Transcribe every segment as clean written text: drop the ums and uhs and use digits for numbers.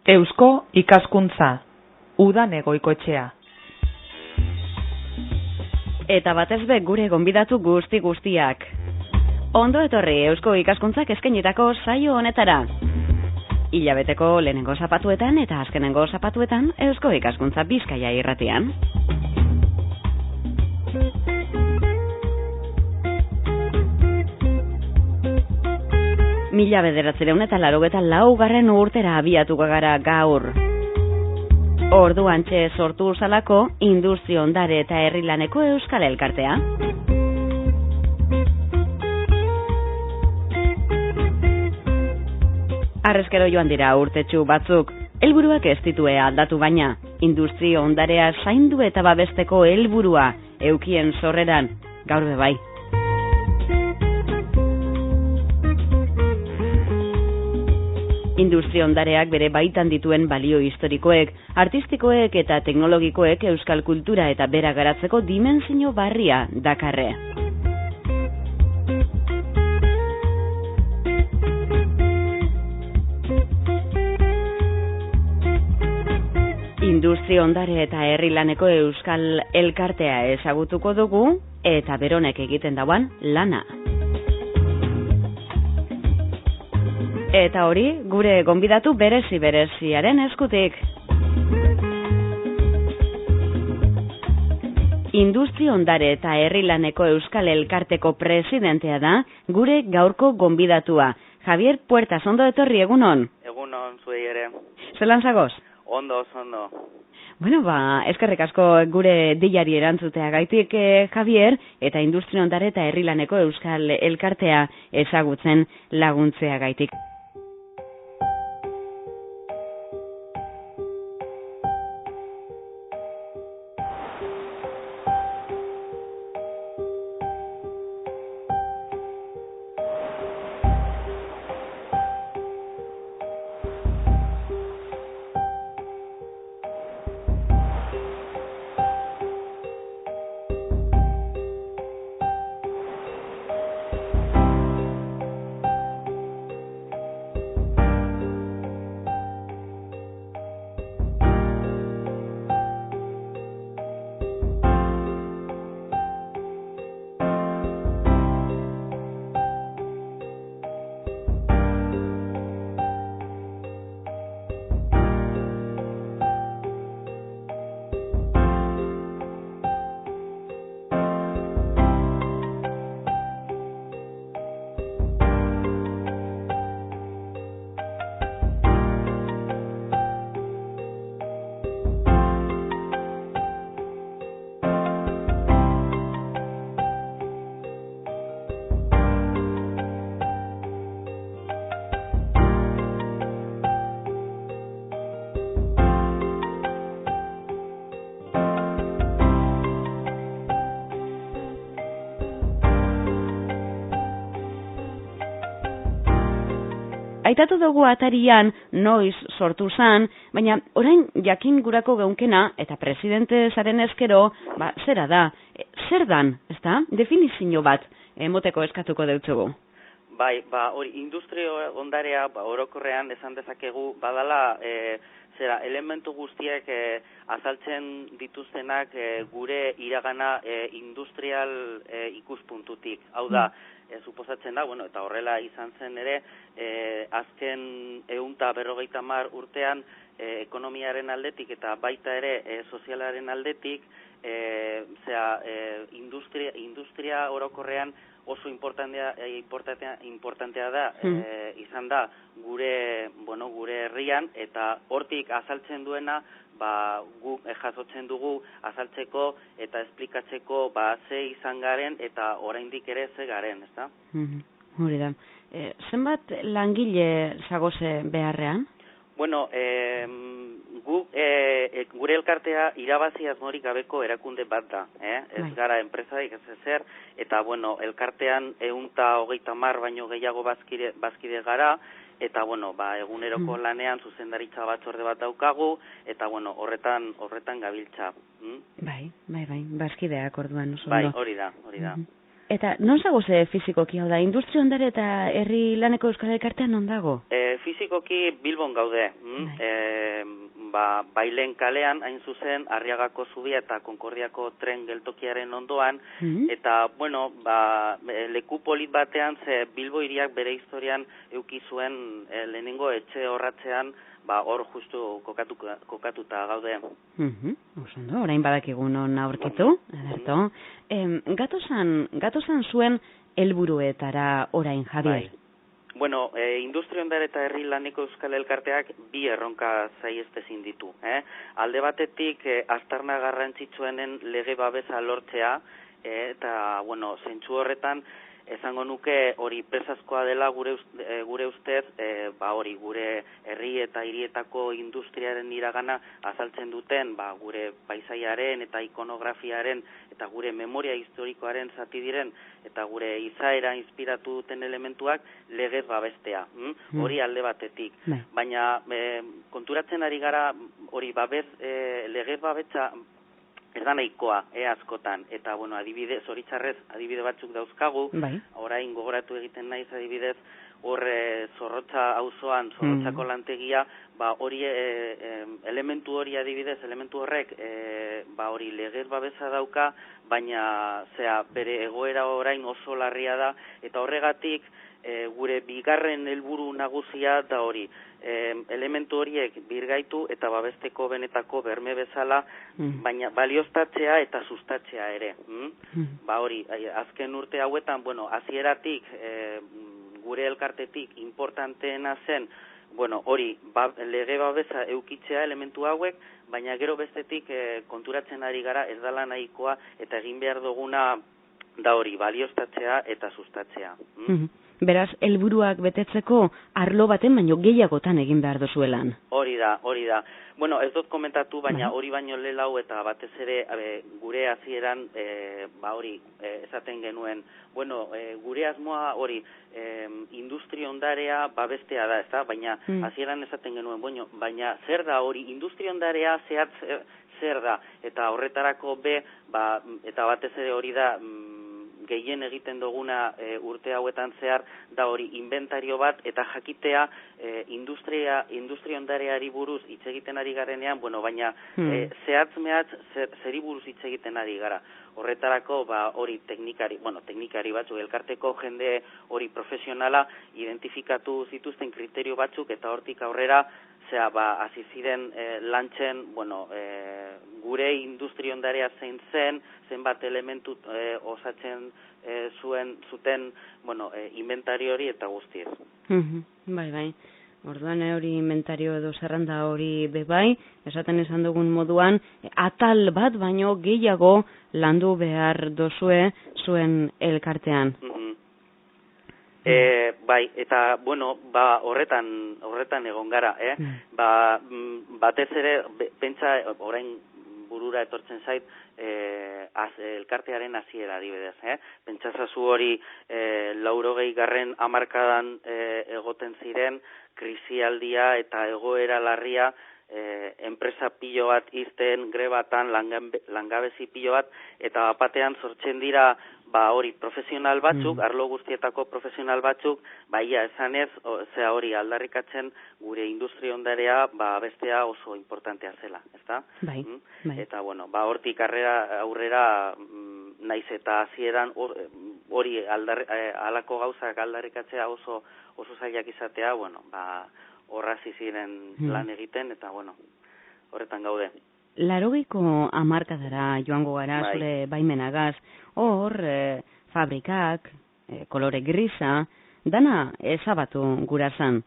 Eusko ikaskuntza, udan egoikoetxea. Eta batez be gure gonbidatu guztiak. Ondo etorri Eusko ikaskuntzak eskainitako saio honetara. Hilabeteko lehenengo zapatuetan eta azkenengo zapatuetan Eusko ikaskuntza Bizkaia irratian. Mila 1984 urtera abiatuko gara gaur. Orduantxe sortu zalako Industri Ondare eta Herrilaneko Euskal Elkartea. Harrezkero joan dira urtetxu batzuk, helburuak ez ditue aldatu baina, industri ondarea zaindu eta babesteko helburua eukien sorreran, gaur bai. Industri ondareak bere baitan dituen balio historikoek, artistikoek eta teknologikoek euskal kultura eta bera garatzeko dimensio barria dakarre. Industri ondare eta herrilaneko Euskal Elkartea ezagutuko dugu eta beronek egiten dauan lana. Eta hori, gure gonbidatu bereziaren eskutik. Industri Ondare eta Herrilaneko Euskal Elkarteko presidentea da gure gaurko gonbidatua. Javier Puertas, ondo etorri, egunon? Egunon, zuei ere. Zelan zagoz? Ondo. Bueno, eskerrik asko gure deiari erantzutea gaitik, Javier, eta Industri Ondare eta Herrilaneko Euskal Elkartea ezagutzen laguntzea gaitik. Aitatu dugu atarian noiz sortu zan, baina orain jakin gurako geunkena eta presidente zaren ezkero, zera da, zer dan, ezta? Definizio bat emoteko eskatuko deutzugu. Bai, hori industria ondarea orokorrean esan dezakegu badala elementu guztiak azaltzen dituztenak gure iragana industrial ikuspuntutik. Hau da, suposatzen da, eta horrela izan zen ere, azken 150 urtean ekonomiaren aldetik eta baita ere sozialaren aldetik, industria orokorrean oso importantea da, izan da gure herrian, eta hortik azaltzen duena, guk jasotzen dugu azaltzeko eta esplikatzeko ze izan garen eta oraindik ere ze garen, ezta? Hori da. Zenbat langile zagoze beharrean? Bueno, gure elkartea irabazi asmorik gabeko erakunde bat da, ez gara enpresarik ez ezer, eta elkartean 130 baino gehiago bazkide gara, eta eguneroko lanean zuzendaritza batzorde bat daukagu, eta horretan gabiltza. Bai, bazkideak orduan oso ondo. Bai, hori da. Eta non zagoze fizikoki, hau da, industria ondare eta herri laneko euskal elkartean non dago? Fizikoki Bilbon gaude, Bailen kalean, hain zuzen, Arriagako zubia eta Konkordiako tren geltokiaren ondoan, eta, bueno, leku polit batean, ze Bilbo hiriak bere historian euki zuen lehenengo etxe horratzean, hor justu kokatuta gaude. Osondo, orain badakigu non aurkitu, ederto. Gatozan zuen helburuetara orain, Javier? Bueno, industria ondare eta herri laneko euskal elkarteak bi erronka saiestezin ditu. Alde batetik, aztarna garrantzitsuenen lege babesa lortzea, eta, bueno, zentsu horretan, esango nuke hori presazkoa dela gure ustez, hori gure herri eta hirietako industriaren iragana azaltzen duten, gure paisaiaren eta ikonografiaren eta gure memoria historikoaren zati diren eta gure izaera inspiratu duten elementuak legez babestea. Hori alde batetik. Baina konturatzen ari gara hori legez babetza ez da nahikoa, askotan. Eta, bueno, adibidez, zoritzarrez, adibide batzuk dauzkagu, orain gogoratu egiten naiz adibidez, hor Zorrotza auzoan, Zorrotzako lantegia, hori elementu hori adibidez, elementu horrek, hori legez babesa dauka, baina bere egoera orain oso larria da, eta horregatik gure bigarren helburu nagusia da hori. Elementu horiek birgaitu eta babesteko benetako berme bezala, baina balioztatzea eta sustatzea ere. Hori, azken urte hauetan, hasieratik gure elkartetik importanteena zen, hori, lege babesa eukitzea elementu hauek, baina gero bestetik konturatzen ari gara ez dela nahikoa eta egin behar duguna da hori, balioztatzea eta sustatzea. Beraz, helburuak betetzeko arlo baten baino gehiagotan egin behar duzuelan. Hori da. Bueno, ez dut komentatu, baina hori baino lehenago eta batez ere gure hasieran hori esaten genuen. Bueno, gure asmoa hori industria ondarea babestea da, ezta? Baina hasieran esaten genuen, baina zer da hori industria ondarea zer da? Eta horretarako eta batez ere hori da gehien egiten duguna urte hauetan zehar da hori inventario bat eta jakitea industria ondareari buruz hitz egiten ari garenean, baina zehatz-mehatz zeri buruz hitz egiten ari gara. Horretarako hori teknikari batzuk, elkarteko jende hori profesionala identifikatu zituzten kriterio batzuk eta hortik aurrera hasi ziren lantzen, gure industria ondarea zein zen, zenbat elementu osatzen zuten, inventario hori eta guztiez. Bai. Orduan hori inventario edo zerrenda hori bebai, esaten esan dugun moduan, atal bat baino gehiago landu behar dozue zuen elkartean. Eta, horretan egon gara, batez ere, pentsa, orain burura etortzen zait, elkartearen hasiera adibidez, pentsazazu hori 80. hamarkadan egoten ziren, krisialdia eta egoera larria, enpresa pilo bat izten, grebatan, langabezi pilo bat, eta batean sortzen dira hori profesional batzuk, arlo guztietako profesional batzuk, esanez, hori aldarrikatzen gure industria ondarea bestea oso importantea zela, ezta? Bai. Eta, hortik aurrera naiz eta hasieran hori halako gauzak aldarrikatzea oso zailak izatea, horra ziren lan egiten, eta, horretan gaude. 80ko hamarkadara joango gara zure baimenagaz, hor fabrikak, kolore grisa, dana ezabatu gurazan.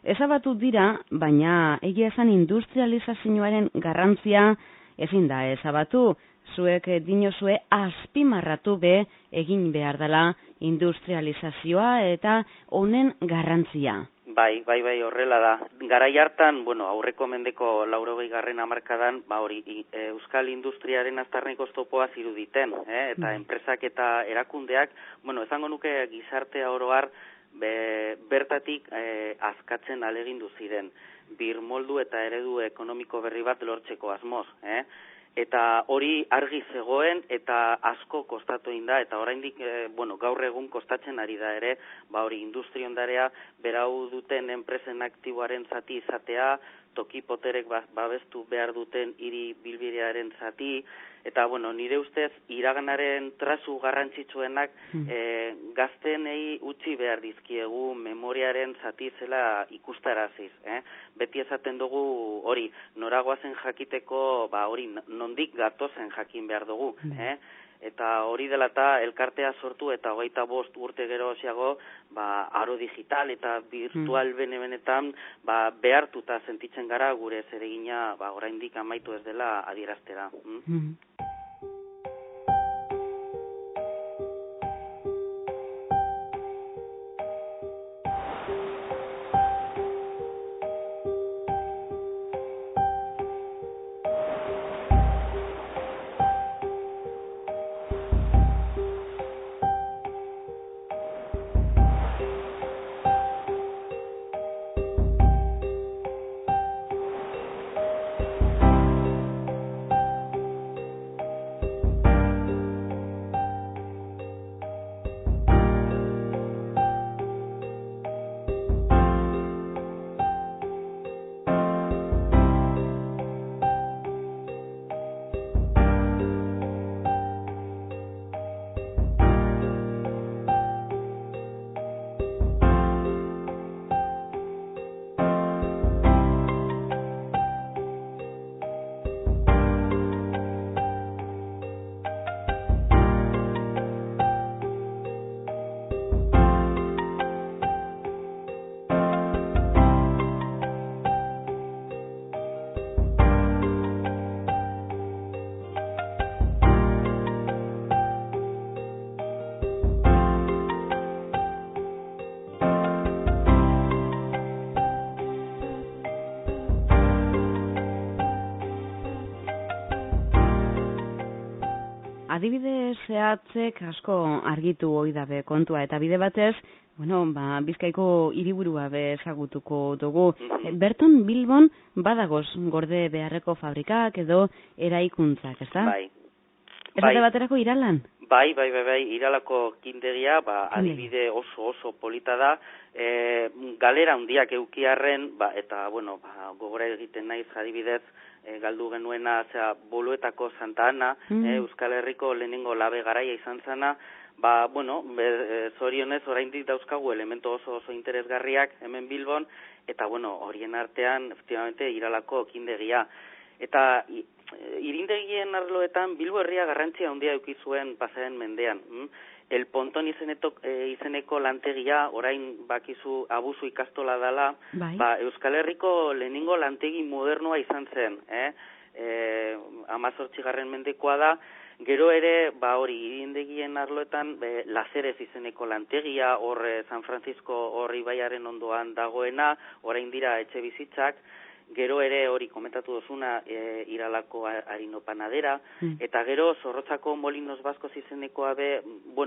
Ezabatu dira, baina egia esan industrializazioaren garrantzia ezin da ezabatu, zuek dinozue azpimarratu egin behar dela industrializazioa eta honen garrantzia. Bai, horrela da. Garai hartan, aurreko mendeko 80. hamarkadan, hori euskal industriaren aztarneko oztopoa ziruditen, eta enpresak eta erakundeak, esango nuke gizartea oro har bertatik azkatzen ahalegindu ziren, birmoldu eta eredu ekonomiko berri bat lortzeko asmoz, eta hori argi zegoen eta asko kostatu egin da, eta oraindik gaur egun kostatzen ari da ere, hori industria ondarea berau duten enpresen aktiboaren zati izatea, toki poterek babestu behar duten hiri bilbidearen zati, eta nire ustez iraganaren trazu garrantzitsuenak gaztenei utzi behar dizkiegu memoriaren zati zela ikustaraziz. Beti esaten dugu hori noragoazen jakiteko hori nondik gatozen jakin behar dugu. Eta hori dela eta elkartea sortu eta 25 urte geroago aro digital eta virtual benetan behartuta sentitzen gara gure zeregina oraindik amaitu ez dela adieraztera. Adibide zehatzek asko argitu ohi dabe kontua, eta bide batez, Bizkaiko hiriburua ezagutuko dugu. Berton Bilbon badagoz gorde beharreko fabrikak edo eraikuntzak, ezta? Bai. Esate baterako Iralan? Bai, Iralako kindegia, adibide oso polita da, galera handiak eukiarren, eta, gogora egiten naiz adibidez, galdu genuena, Boluetako Santa Ana, Euskal Herriko lehenengo labe garaia izan zana, zorionez oraindik dauzkagu elementu oso interesgarriak hemen Bilbon, eta, horien artean, efectivamente, Iralako kindegia. Eta irindegien arloetan Bilbo herria garrantzia handia eduki zuen pasaren mendean. El Ponton izeneko lantegia, orain bakizu abusu ikastola dela, Euskal Herriko lehenengo lantegi modernoa izan zen. 18. mendekoa da, gero ere, hori irindegien arloetan Lazeres izeneko lantegia, hor San Francisco hor ibaiaren ondoan dagoena, orain dira etxe bizitzak, gero ere hori komentatu dozuna Iralako harino panadera, eta gero Zorrotzako Molinos Baskos izenekoa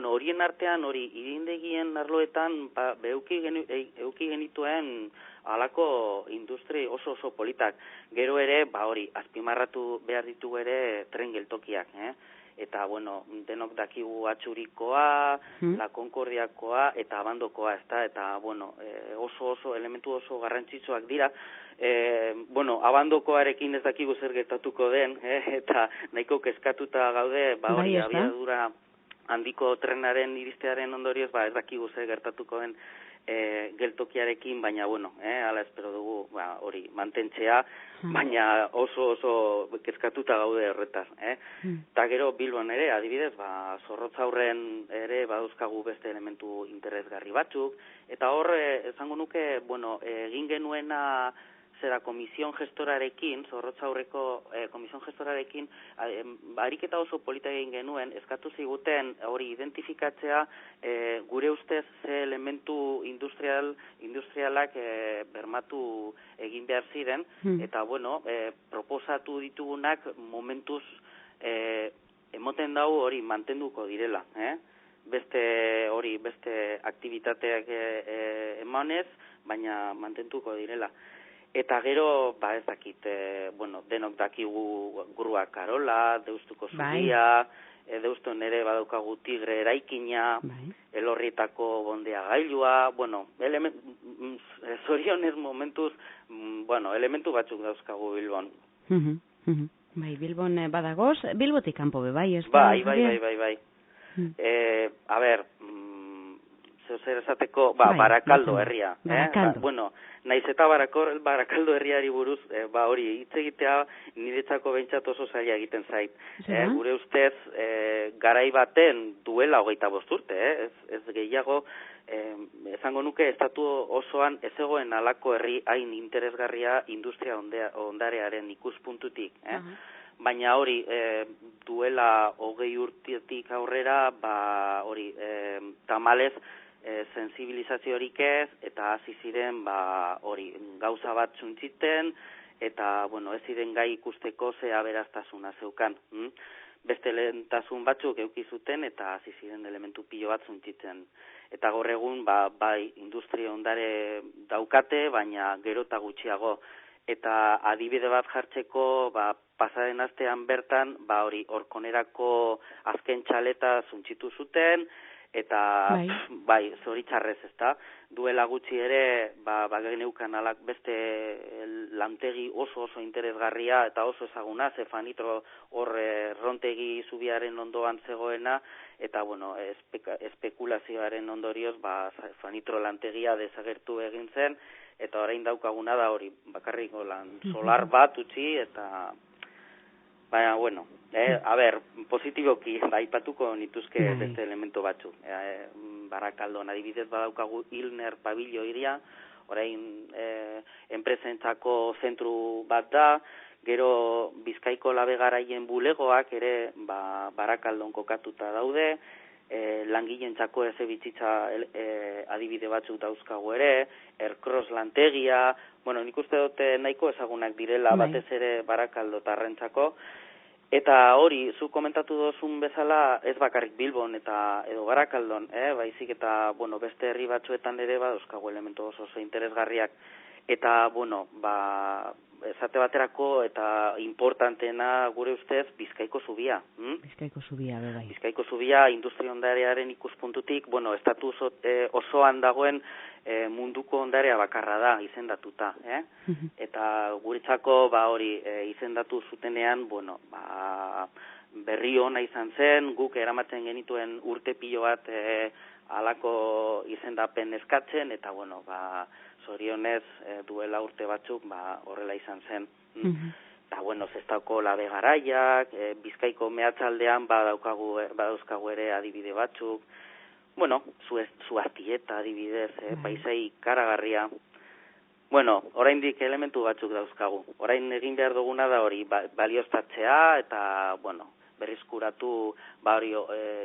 horien artean hori irindegien arloetan euki genituen halako industri oso politak. Gero ere, hori, azpimarratu behar ditugu ere tren geltokiak, eta, denok dakigu Atxurikoa, La Concordiakoa eta Abandokoa, eta, oso elementu oso garrantzitsuak dira. Abandokoarekin ez dakigu zer gertatuko den, eta nahiko kezkatuta gaude, hori abiadura handiko trenaren iristearen ondorioz, ez dakigu zer gertatuko den geltokiarekin, baina, hala espero dugu, hori, mantentzea, baina oso kezkatuta gaude horretaz, Eta gero Bilbon ere, adibidez, Zorrotzaurren ere badauzkagu beste elementu interesgarri batzuk, eta hor, esango nuke, egin genuena komision gestorarekin, Zorrotzaurreko komision gestorarekin, ariketa oso polita egin genuen, eskatu ziguten hori identifikatzea gure ustez ze elementu industrialak bermatu egin behar ziren, eta proposatu ditugunak momentuz emoten dau hori mantenduko direla, beste aktivitateak emanez, baina mantenduko direla. Eta gero, ez dakit, denok dakigu Grua Karola, Deustuko Zubia, Deuston ere badaukagu Tigre eraikina, Elorrietako bondea gailua, zorionez momentuz, elementu batzuk dauzkagu Bilbon. Bai, Bilbon badagoz, Bilbotik kanpo bai, ez? Bai. Zer esateko, Barakaldo herria. Naiz eta Barakaldo herriari buruz, hori hitz egitea niretzako behintzat oso zaila egiten zait. Gure ustez, garai baten duela 25 urte, ez gehiago, esango nuke estatu osoan ez egoen halako herri hain interesgarria industria ondarearen ikuspuntutik. Baina hori, duela 20 urtetik aurrera, hori, tamalez, sensibilizaziorik ez, eta hasi ziren hori gauza bat suntziten, eta ez ziren gai ikusteko ze aberastasuna zeukan. Beste lehentasun batzuk eduki zuten eta hasi ziren elementu pilo bat suntsitzen. Eta gaur egun bai industria ondare daukate, baina gero eta gutxiago. Eta adibide bat jartzeko, pasaren astean bertan, hori Orkonerako azken txaleta suntsitu zuten, eta zoritxarrez, ezta? Duela gutxi ere, geneukan alak beste lantegi oso interesgarria eta oso ezaguna, Zefanitro hor Rontegi zubiaren ondoan zegoena, eta espekulazioaren ondorioz, Zefanitro lantegia desagertu egin zen, eta orain daukaguna da hori, bakarriko solar bat utzi, eta baina, positiboki, aipatuko nituzke beste elementu batzuk. Barakaldon adibidez badaukagu Ilner Pabillo iria, orain enpresentzako zentru bat da, gero Bizkaiko labegaraien bulegoak ere Barakaldon kokatuta daude, langileentzako etxebizitza adibide batzuk dauzkagu ere, Erkros lantegia, nik uste dute nahiko ezagunak direla batez ere Barakaldo tarrentzako, eta hori, zu komentatu dozun bezala, ez bakarrik Bilbon edo Barakaldon, baizik eta beste herri batzuetan ere dauzkagu elementu oso interesgarriak, eta esate baterako eta importanteena gure ustez Bizkaiko zubia. Bizkaiko zubia, bai. Bizkaiko zubia industria ondarearen ikuspuntutik, estatu osoan dagoen munduko ondarea bakarra da izendatuta, eta guretzako hori izendatu zutenean, berri ona izan zen, guk eramaten genituen urte pilo bat halako izendapen eskatzen, eta zorionez duela urte batzuk horrela izan zen. Eta Zestauko labe garaiak, Bizkaiko mehatzaldean badauzkagu ere adibide batzuk, Zuaztieta adibidez, paisai ikaragarria. Oraindik elementu batzuk dauzkagu. Orain egin behar duguna da hori balioztatzea eta, berrizkuratu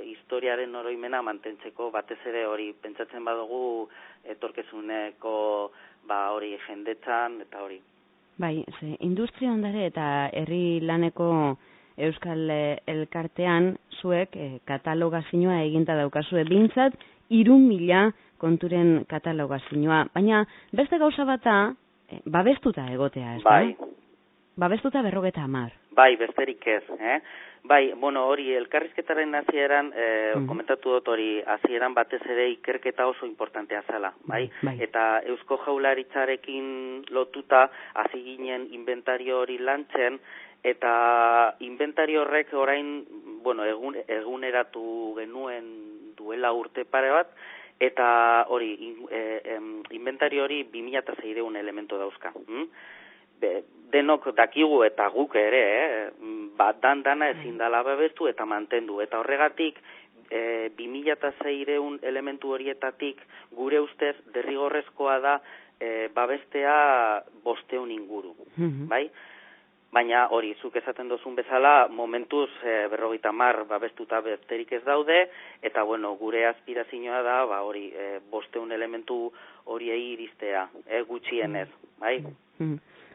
historiaren oroimena mantentzeko, batez ere hori pentsatzen badugu etorkezuneko hori jendetzan eta hori. Bai, industria ondare eta herri laneko Euskal Elkartean zuek katalogazioa eginta daukazue bintzat 3.000 konturen katalogazioa, baina beste gauza bata babestuta egotea, ez da? Bai. Babestuta 50. Bai, besterik ez, hori elkarrizketaren hasieran, komentatu dut hori, hasieran batez ere ikerketa oso importantea zela, bai? Eta Eusko Jaurlaritzarekin lotuta hasi ginen inventario hori lantzen, eta inventario horrek orain, eguneratu genuen duela urte pare bat, eta hori, inventario hori 2.600 elementu dauzka. Denok dakigu eta guk ere, dana ezin dala babestu eta mantendu. Eta horregatik, 2.600 elementu horietatik gure ustez derrigorrezkoa da babestea 500 inguru, bai? Baina hori, zuk esaten dozun bezala, momentuz 50 babestuta besterik ez daude, eta gure aspirazioa da, hori, 500 elementu horiei iristea, gutxienez, bai?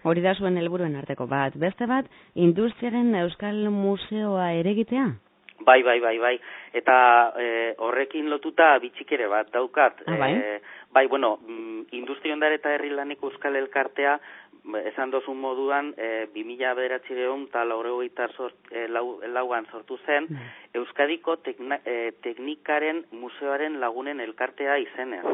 Hori da zuen helburuen arteko bat. Beste bat, industriaren Euskal Museoa ere egitea? Bai. Eta horrekin lotuta bitxikere bat daukat. Industria ondare eta herri laneko Euskal Elkartea, esan dozun moduan, 2009 sortu zen, Euskadiko Teknikaren Museoaren Lagunen Elkartea izenez.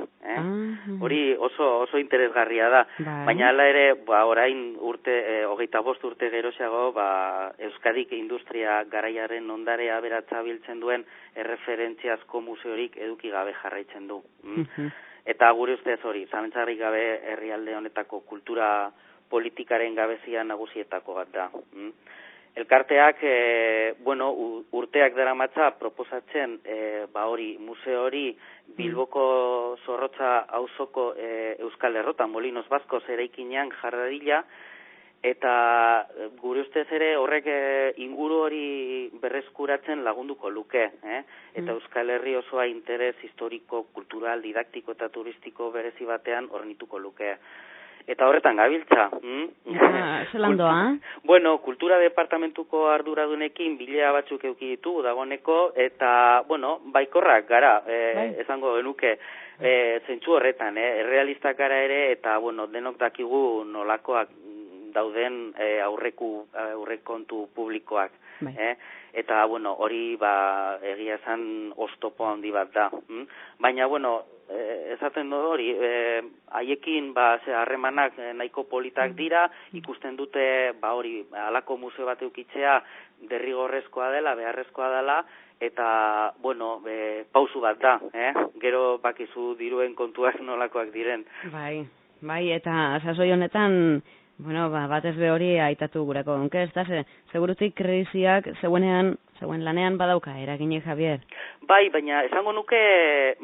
Hori oso interesgarria da. Baina hala ere, orain 25 urte geroxeago, Euskadik industria garaiaren ondarea aberatsa biltzen duen erreferentziazko museorik eduki gabe jarraitzen du. Eta gure ustez hori, zalantzarik gabe herrialde honetako kultura politikaren gabezia nagusietako bat da. Elkarteak, urteak daramatza proposatzen museo hori Bilboko Zorrotza auzoko Euskal Lerrotan, Molinos Baskos eraikinean jarradila, eta gure ustez ere horrek inguru hori berreskuratzen lagunduko luke, eta Euskal Herri osoa interes historiko, kultural, didaktiko eta turistiko berezi batean ornituko luke. Eta horretan gabiltza. Zelan doa? Bueno, kultura departamentuko arduradunekin bilera batzuk eduki ditugu dagoeneko, eta, baikorrak gara, esango genuke, zentzu horretan, errealistak gara ere, eta, denok dakigu nolakoak dauden aurrekontu publikoak. Eta, hori egia esan oztopo handi bat da. Baina, esaten du hori, haiekin harremanak nahiko politak dira, ikusten dute hori halako museo bat eukitzea derrigorrezkoa dela, beharrezkoa dela, eta, pausu bat da, gero bakizu diruen kontuak nolakoak diren. Bai, eta sasoi honetan, batez be hori aitatu gureko onke, ez da, segurutik krisiak zeuen lanean badauka, eragine Javier? Bai, baina esango nuke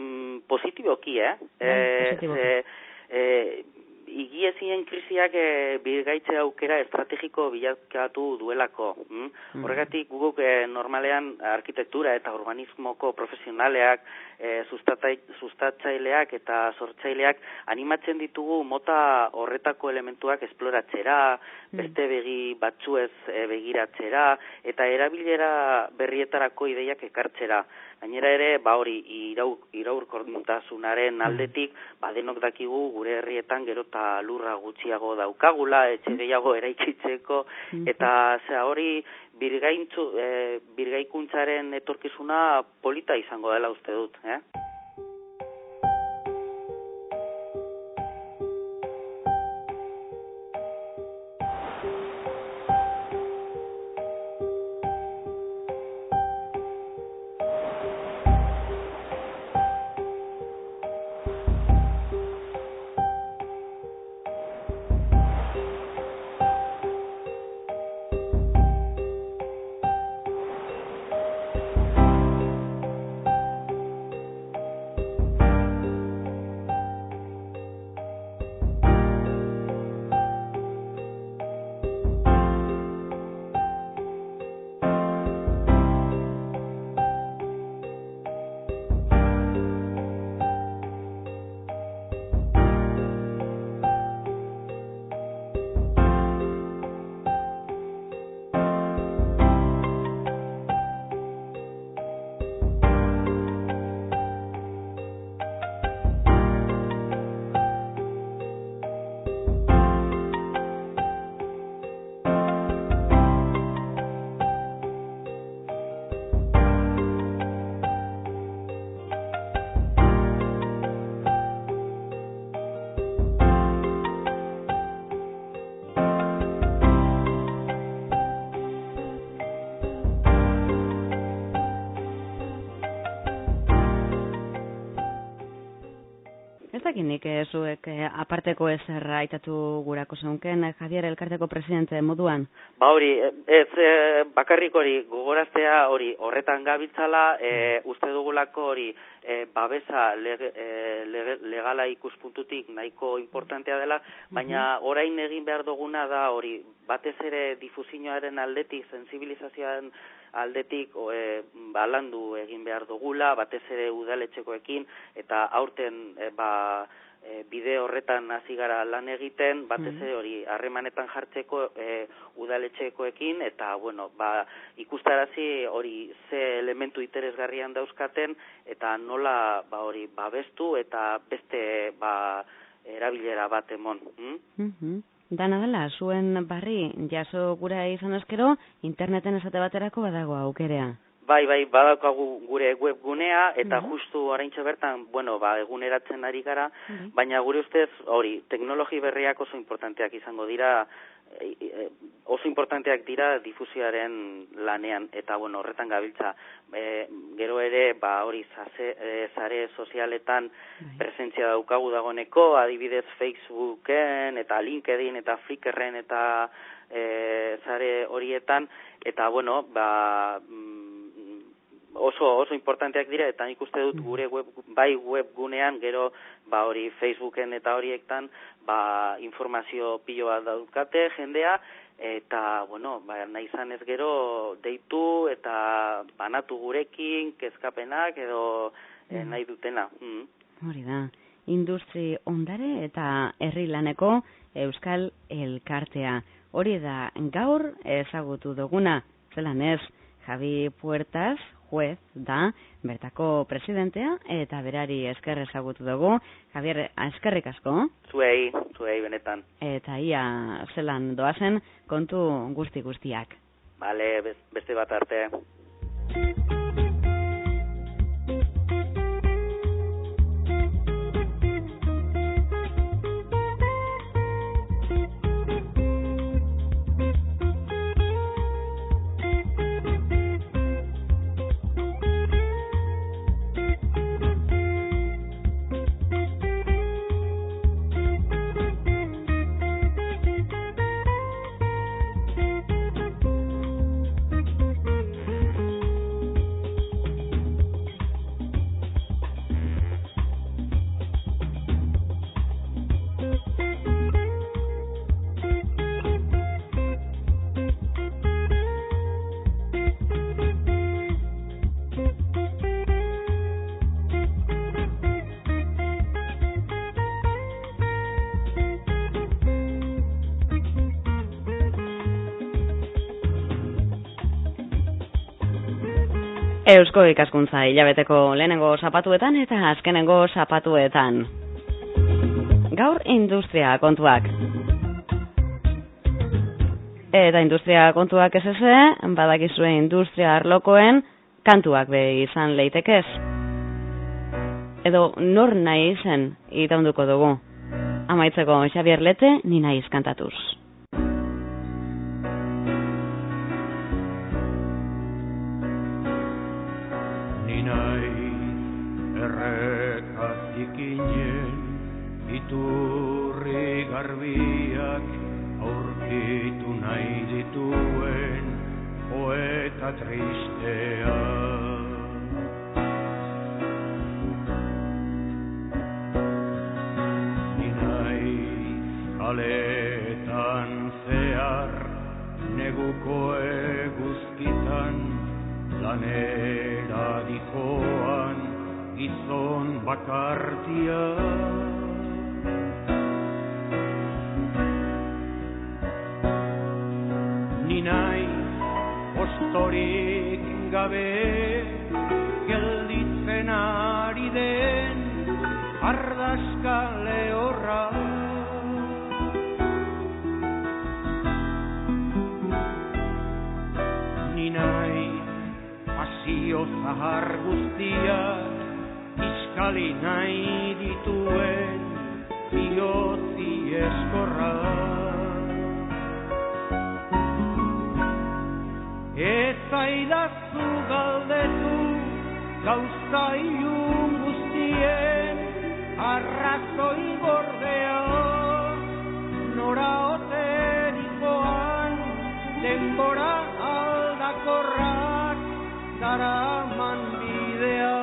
positiboki, Positiboki. Higiezinen krisiak birgaitze aukera estrategiko bilakatu duelako. Horregatik guk normalean arkitektura eta urbanismoko profesionaleak, sustatzaileak eta sortzaileak animatzen ditugu mota horretako elementuak esploratzera, beste begi batzuez begiratzera, eta erabilera berrietarako ideiak ekartzera. Gainera ere, hori iraurkortasunaren aldetik, denok dakigu gure herrietan gero eta lurra gutxiago daukagula, etxe gehiago eraikitzeko, eta hori birgaikuntzaren etorkizuna polita izango dela uste dut. Zakinik zuek aparteko ezer aitatu gurako zeunken, Javier elkarteko presidente moduan? Hori, ez bakarrik hori gogoraztea hori horretan gabiltzala, uste dugulako hori babesa legala ikuspuntutik nahiko importantea dela, baina orain egin behar duguna da hori batez ere difuzioaren aldetik, sensibilizazioaren aldetik landu egin behar dugula, batez ere udaletxekoekin, eta aurten bide horretan hasi gara lan egiten, batez ere hori harremanetan jartzeko udaletxekoekin, eta ikustarazi hori ze elementu interesgarrian dauzkaten, eta nola hori babestu eta beste erabilera bat emon. Dana dela, zuen barri jaso gura izan eskero, interneten esate baterako badago aukerea. Bai, badaukagu gure webgunea, eta justu oraintxe bertan, eguneratzen ari gara, baina gure ustez, teknologi berriak oso importanteak izango dira, difusioaren lanean, eta horretan gabiltza. Gero ere, sare sozialetan presentzia daukagu dagoneko, adibidez Facebooken, eta LinkedIn, eta Flickrren, eta sare horietan, eta oso importanteak dira, eta nik uste dut gure webgunean, gero Facebooken eta horiektan informazio pilo bat daukate jendea, eta nahi izan ez gero deitu eta banatu gurekin, kezkapenak edo nahi dutena. Hori da, industri ondare eta herri laneko Euskal Elkartea. Hori da gaur ezagutu duguna, zelan ez, Javi Puertas, juez da, bertako presidentea, eta berari esker ezagutu dugu. Javier, eskerrik asko. Zuei benetan. Eta ia zelan doazen kontu guztiak. Bale, beste bat arte. Eusko ikaskuntza hilabeteko lehenengo zapatuetan eta azkenengo zapatuetan. Gaur industria kontuak. Eta industria kontuak ez eze, badakizue industria arlokoen kantuak be izan leitekez. Edo nor nahi izen itaunduko dugu. Amaitzeko Xabier Lete, ni naiz kantatuz. Iturri garbiak aurkitu nahi dituen poeta tristea. Ni naiz kaletan zehar neguko eguzkitan lanera dikoan gizon bakartia. Ni naiz ostorik gabe gelditzen ari den ardazka lehorra. Ni naiz pasio zahar guztiak iskali nahi dituen bihotzi eskorra. Ez zaidazu galdetu gauza ilun guztien arrazoi gordea. Nora ote dikoan denbora aldakorrak daraman bidea.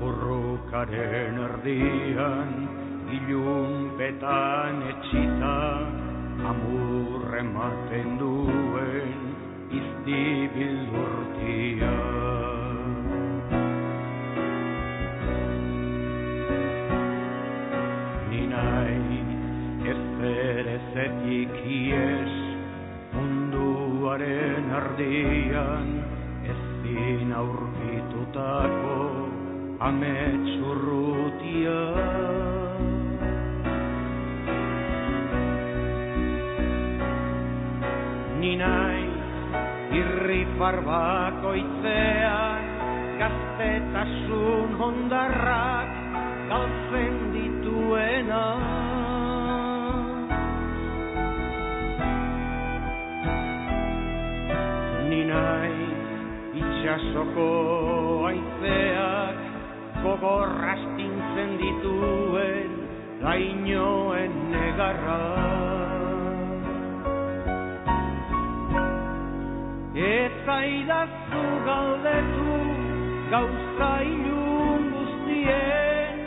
Borrokaren erdian, ilunpetan etxita, amur ematen duen izdi bildurtia. Ni nahi ezerezetik ies, munduaren ardian ezin aurkitutako amets urrutia. Ni nahi irrifar bakoitzean gaztetasun hondarrak galtzen dituena. Ni nahi itxasoko haizeak gogor astintzen dituen lainoen negarra. Ez zaidazu galdetu gauza ilun guztien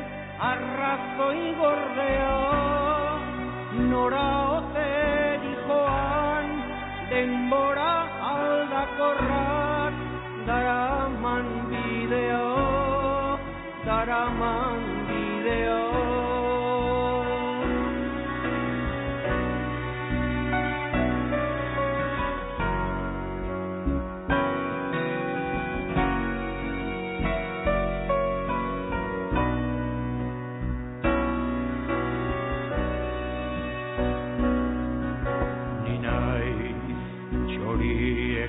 arrazoi gordea, nora ote dijoan denbora aldakorrak daraman bidea, daraman bidea.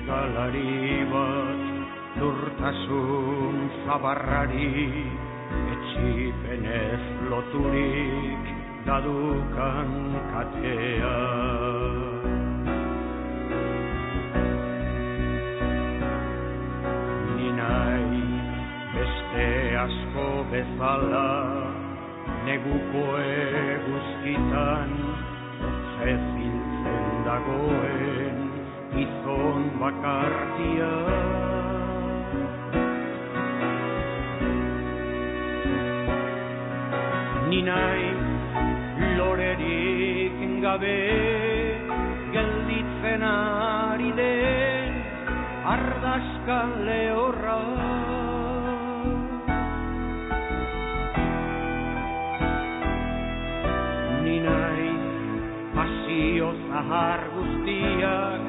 Galari bat lurtasun zabarrari etxipenez loturik dadukan katea. Ni nahi beste asko bezala neguko eguzkitan otzez hiltzen dagoen gizon bakartia. Ni nahi lorerik gabe gelditzen ari den ardazka lehorra. Ni nahi pasio zahar guztiak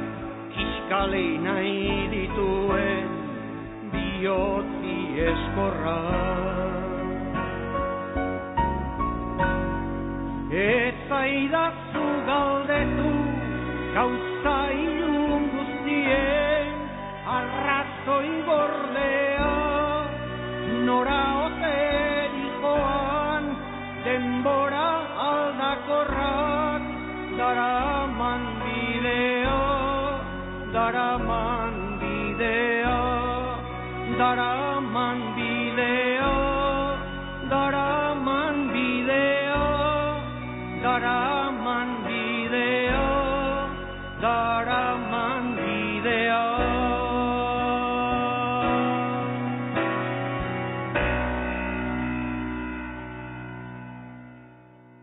kiskali nahi dituen bihotzi eskorra. Ez zaidazu galdetu gauza ilun guztien arrazoi gordea, nora ote dijoan denbora aldakorrak daraman bidea, daraman bidea, daraman bidea, daraman bidea, daraman bidea, daraman bidea.